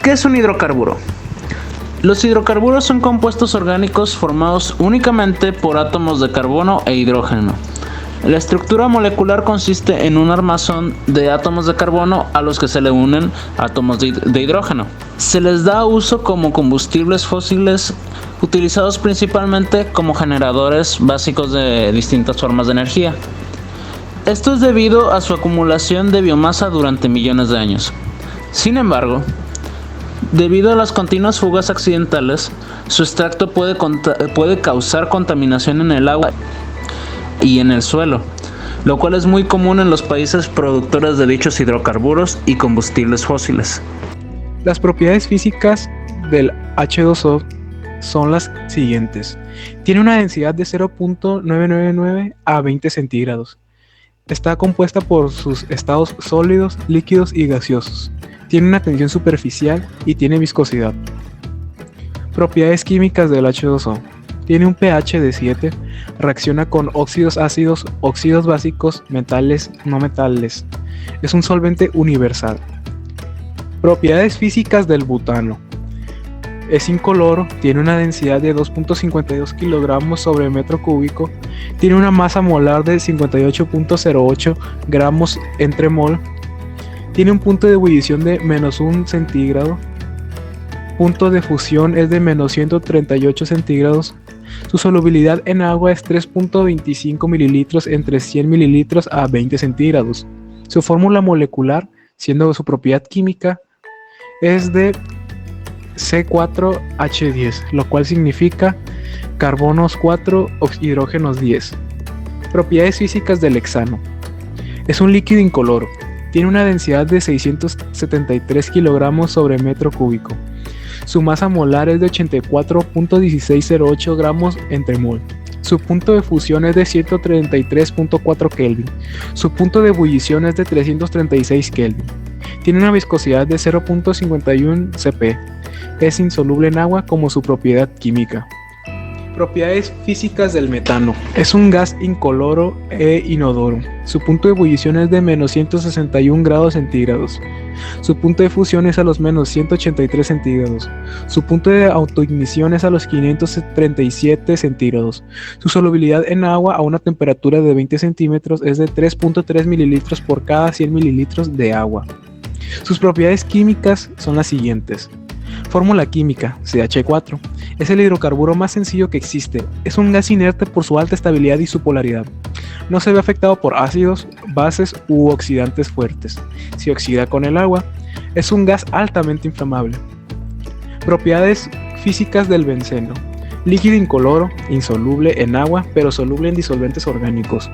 ¿Qué es un hidrocarburo? Los hidrocarburos son compuestos orgánicos formados únicamente por átomos de carbono e hidrógeno. La estructura molecular consiste en un armazón de átomos de carbono a los que se le unen átomos de hidrógeno. Se les da uso como combustibles fósiles utilizados principalmente como generadores básicos de distintas formas de energía. Esto es debido a su acumulación de biomasa durante millones de años. Sin embargo, debido a las continuas fugas accidentales, su extracto puede causar contaminación en el agua y en el suelo, lo cual es muy común en los países productores de dichos hidrocarburos y combustibles fósiles. Las propiedades físicas del H2O son las siguientes. Tiene una densidad de 0.999 a 20 centígrados. Está compuesta por sus estados sólidos, líquidos y gaseosos. Tiene una tensión superficial y tiene viscosidad. Propiedades químicas del H2O. Tiene un pH de 7, reacciona con óxidos ácidos, óxidos básicos, metales, no metales. Es un solvente universal. Propiedades físicas del butano. Es incoloro, tiene una densidad de 2.52 kilogramos sobre metro cúbico, tiene una masa molar de 58.08 gramos entre mol, tiene un punto de ebullición de -1 centígrado, punto de fusión es de -138 centígrados. Su solubilidad en agua es 3.25 mililitros entre 100 mililitros a 20 centígrados. Su fórmula molecular, siendo su propiedad química, es de C4H10, lo cual significa carbonos 4, hidrógenos 10. Propiedades físicas del hexano. Es un líquido incoloro. Tiene una densidad de 673 kilogramos sobre metro cúbico. Su masa molar es de 84.1608 gramos entre mol. Su punto de fusión es de 133.4 Kelvin. Su punto de ebullición es de 336 Kelvin. Tiene una viscosidad de 0.51 cp. Es insoluble en agua como su propiedad química. Propiedades físicas del metano. Es un gas incoloro e inodoro. Su punto de ebullición es de -161 grados centígrados. Su punto de fusión es a los -183 centígrados. Su punto de autoignición es a los 537 centígrados. Su solubilidad en agua a una temperatura de 20 centímetros es de 3.3 mililitros por cada 100 mililitros de agua. Sus propiedades químicas son las siguientes. Fórmula química, CH4. Es el hidrocarburo más sencillo que existe. Es un gas inerte por su alta estabilidad y su polaridad. No se ve afectado por ácidos, bases u oxidantes fuertes. Si oxida con el agua, es un gas altamente inflamable. Propiedades físicas del benceno. Líquido incoloro, insoluble en agua, pero soluble en disolventes orgánicos.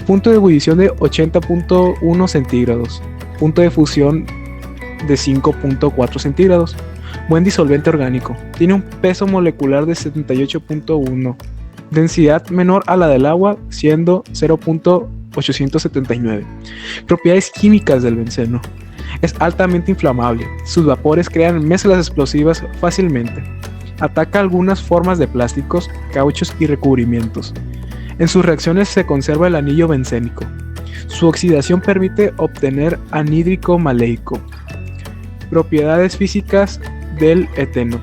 Punto de ebullición de 80.1 centígrados. Punto de fusión de 5.4 centígrados. Buen disolvente orgánico. Tiene un peso molecular de 78.1. Densidad menor a la del agua, siendo 0.879. Propiedades químicas del benceno. Es altamente inflamable. Sus vapores crean mezclas explosivas fácilmente. Ataca algunas formas de plásticos, cauchos y recubrimientos. En sus reacciones se conserva el anillo bencénico. Su oxidación permite obtener anhídrico maleico. Propiedades físicas del eteno.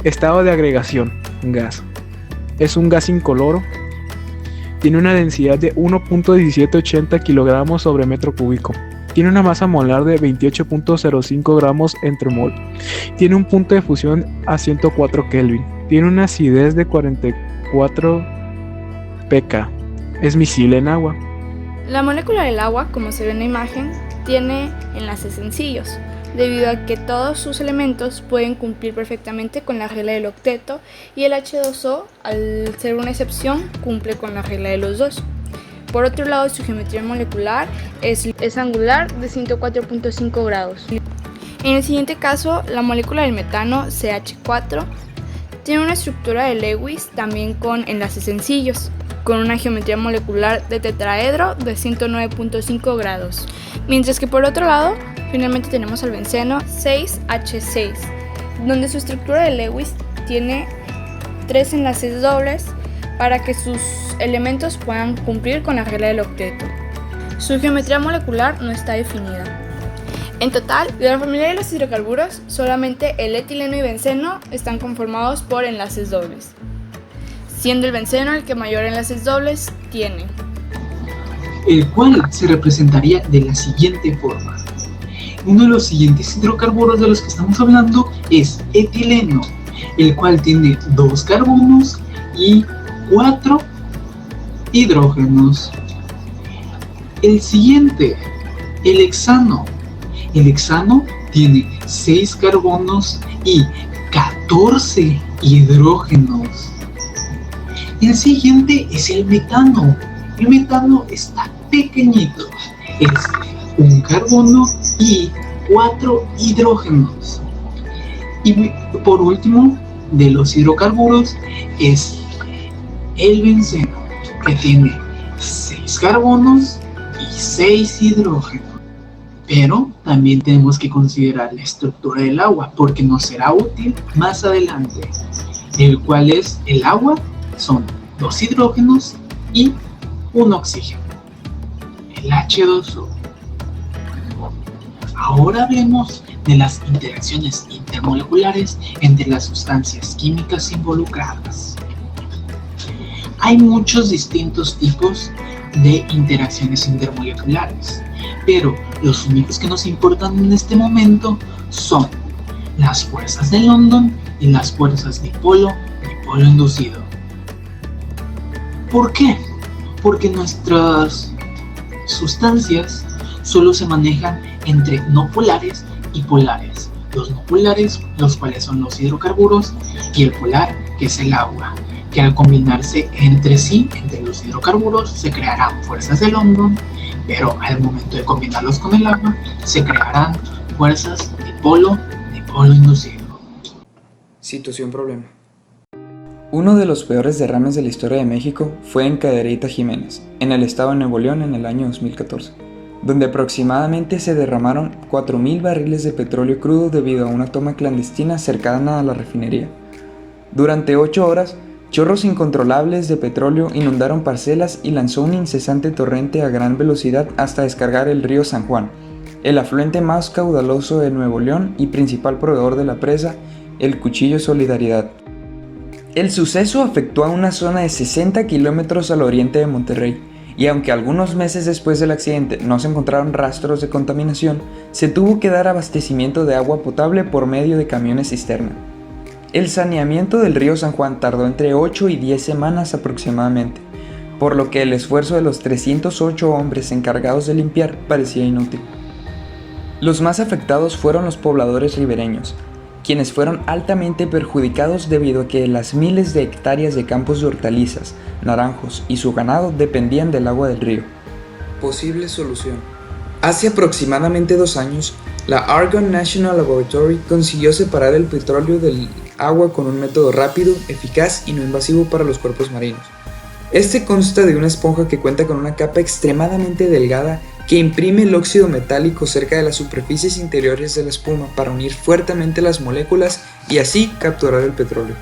Estado de agregación, gas. Es un gas incoloro. Tiene una densidad de 1.1780 kilogramos sobre metro cúbico. Tiene una masa molar de 28.05 gramos entre mol. Tiene un punto de fusión a 104 Kelvin. Tiene una acidez de 44 pK. Es miscible en agua. La molécula del agua, como se ve en la imagen, tiene enlaces sencillos, debido a que todos sus elementos pueden cumplir perfectamente con la regla del octeto y el H2O, al ser una excepción, cumple con la regla de los dos. Por otro lado, su geometría molecular es angular de 104.5 grados. En el siguiente caso, la molécula del metano, CH4, tiene una estructura de Lewis también con enlaces sencillos, con una geometría molecular de tetraedro de 109.5 grados. Mientras que por otro lado, finalmente tenemos al benceno 6H6, donde su estructura de Lewis tiene 3 enlaces dobles para que sus elementos puedan cumplir con la regla del octeto. Su geometría molecular no está definida. En total, de la familia de los hidrocarburos, solamente el etileno y benceno están conformados por enlaces dobles, siendo el benceno el que mayor enlaces dobles tiene. El cual se representaría de la siguiente forma. Uno de los siguientes hidrocarburos de los que estamos hablando es etileno, el cual tiene 2 carbonos y 4 hidrógenos. El siguiente, el hexano. El hexano tiene 6 carbonos y 14 hidrógenos. El siguiente es el metano. El metano está pequeñito. Es 1 carbono y 4 hidrógenos. Y por último, de los hidrocarburos, es el benceno, que tiene 6 carbonos y 6 hidrógenos. Pero también tenemos que considerar la estructura del agua, porque nos será útil más adelante, el cual es el agua, son 2 hidrógenos y 1 oxígeno, el H2O. Ahora hablemos de las interacciones intermoleculares entre las sustancias químicas involucradas. Hay muchos distintos tipos de interacciones intermoleculares, pero los únicos que nos importan en este momento son las fuerzas de London y las fuerzas dipolo inducido. ¿Por qué? Porque nuestras sustancias solo se manejan entre no polares y polares. Los no polares, los cuales son los hidrocarburos, y el polar, que es el agua, que al combinarse entre sí, entre los hidrocarburos, se crearán fuerzas de London, pero al momento de combinarlos con el agua, se crearán fuerzas dipolo inducido. Situación-problema. Uno de los peores derrames de la historia de México fue en Cadereyta Jiménez, en el estado de Nuevo León en el año 2014, donde aproximadamente se derramaron 4,000 barriles de petróleo crudo debido a una toma clandestina cercana a la refinería. Durante 8 horas, chorros incontrolables de petróleo inundaron parcelas y lanzó un incesante torrente a gran velocidad hasta descargar el río San Juan, el afluente más caudaloso de Nuevo León y principal proveedor de la presa, el Cuchillo Solidaridad. El suceso afectó a una zona de 60 kilómetros al oriente de Monterrey, y aunque algunos meses después del accidente no se encontraron rastros de contaminación, se tuvo que dar abastecimiento de agua potable por medio de camiones cisterna. El saneamiento del río San Juan tardó entre 8 y 10 semanas aproximadamente, por lo que el esfuerzo de los 308 hombres encargados de limpiar parecía inútil. Los más afectados fueron los pobladores ribereños, quienes fueron altamente perjudicados debido a que las miles de hectáreas de campos de hortalizas, naranjos y su ganado dependían del agua del río. Posible solución. Hace aproximadamente 2 años, la Argonne National Laboratory consiguió separar el petróleo del agua con un método rápido, eficaz y no invasivo para los cuerpos marinos. Este consta de una esponja que cuenta con una capa extremadamente delgada que imprime el óxido metálico cerca de las superficies interiores de la espuma para unir fuertemente las moléculas y así capturar el petróleo.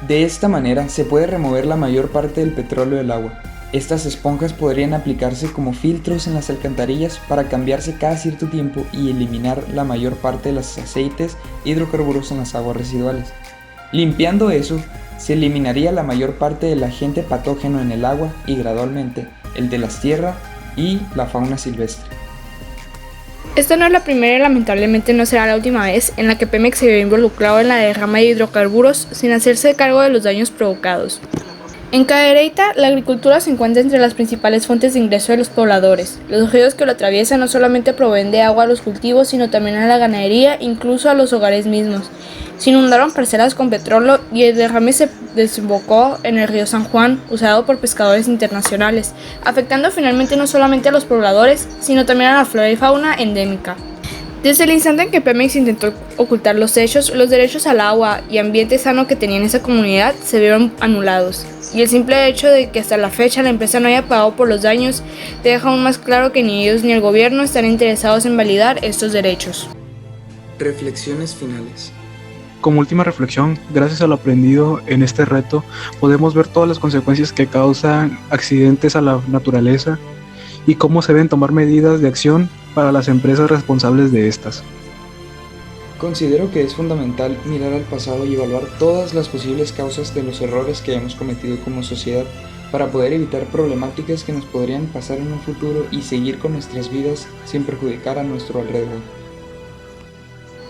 De esta manera se puede remover la mayor parte del petróleo del agua. Estas esponjas podrían aplicarse como filtros en las alcantarillas para cambiarse cada cierto tiempo y eliminar la mayor parte de los aceites e hidrocarburos en las aguas residuales. Limpiando eso, se eliminaría la mayor parte del agente patógeno en el agua y gradualmente el de las tierras y la fauna silvestre. Esta no es la primera y lamentablemente no será la última vez en la que Pemex se vio involucrado en la derrama de hidrocarburos sin hacerse cargo de los daños provocados. En Cadereyta, la agricultura se encuentra entre las principales fuentes de ingreso de los pobladores. Los ríos que lo atraviesan no solamente proveen de agua a los cultivos, sino también a la ganadería, incluso a los hogares mismos. Se inundaron parcelas con petróleo y el derrame se desembocó en el río San Juan, usado por pescadores internacionales, afectando finalmente no solamente a los pobladores, sino también a la flora y fauna endémica. Desde el instante en que Pemex intentó ocultar los hechos, los derechos al agua y ambiente sano que tenía esa comunidad se vieron anulados. Y el simple hecho de que hasta la fecha la empresa no haya pagado por los daños deja aún más claro que ni ellos ni el gobierno están interesados en validar estos derechos. Reflexiones finales. Como última reflexión, gracias a lo aprendido en este reto, podemos ver todas las consecuencias que causan accidentes a la naturaleza y cómo se deben tomar medidas de acción para las empresas responsables de estas. Considero que es fundamental mirar al pasado y evaluar todas las posibles causas de los errores que hemos cometido como sociedad para poder evitar problemáticas que nos podrían pasar en un futuro y seguir con nuestras vidas sin perjudicar a nuestro alrededor.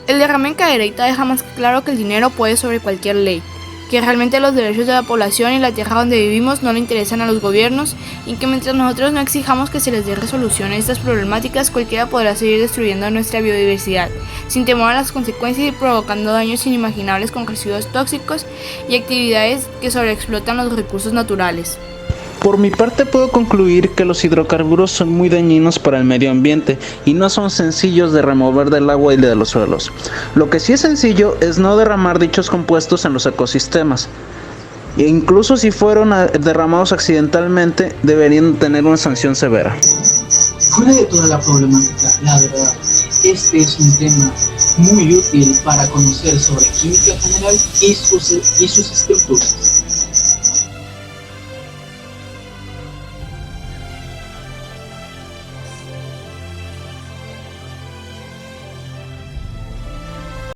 El derrame en Cadereyta deja más que claro que el dinero puede sobre cualquier ley, que realmente los derechos de la población y la tierra donde vivimos no le interesan a los gobiernos y que mientras nosotros no exijamos que se les dé resolución a estas problemáticas, cualquiera podrá seguir destruyendo nuestra biodiversidad, sin temor a las consecuencias y provocando daños inimaginables con residuos tóxicos y actividades que sobreexplotan los recursos naturales. Por mi parte puedo concluir que los hidrocarburos son muy dañinos para el medio ambiente y no son sencillos de remover del agua y de los suelos. Lo que sí es sencillo es no derramar dichos compuestos en los ecosistemas. E incluso si fueron derramados accidentalmente, deberían tener una sanción severa. Fuera de toda la problemática, la verdad, este es un tema muy útil para conocer sobre química general y sus estructuras.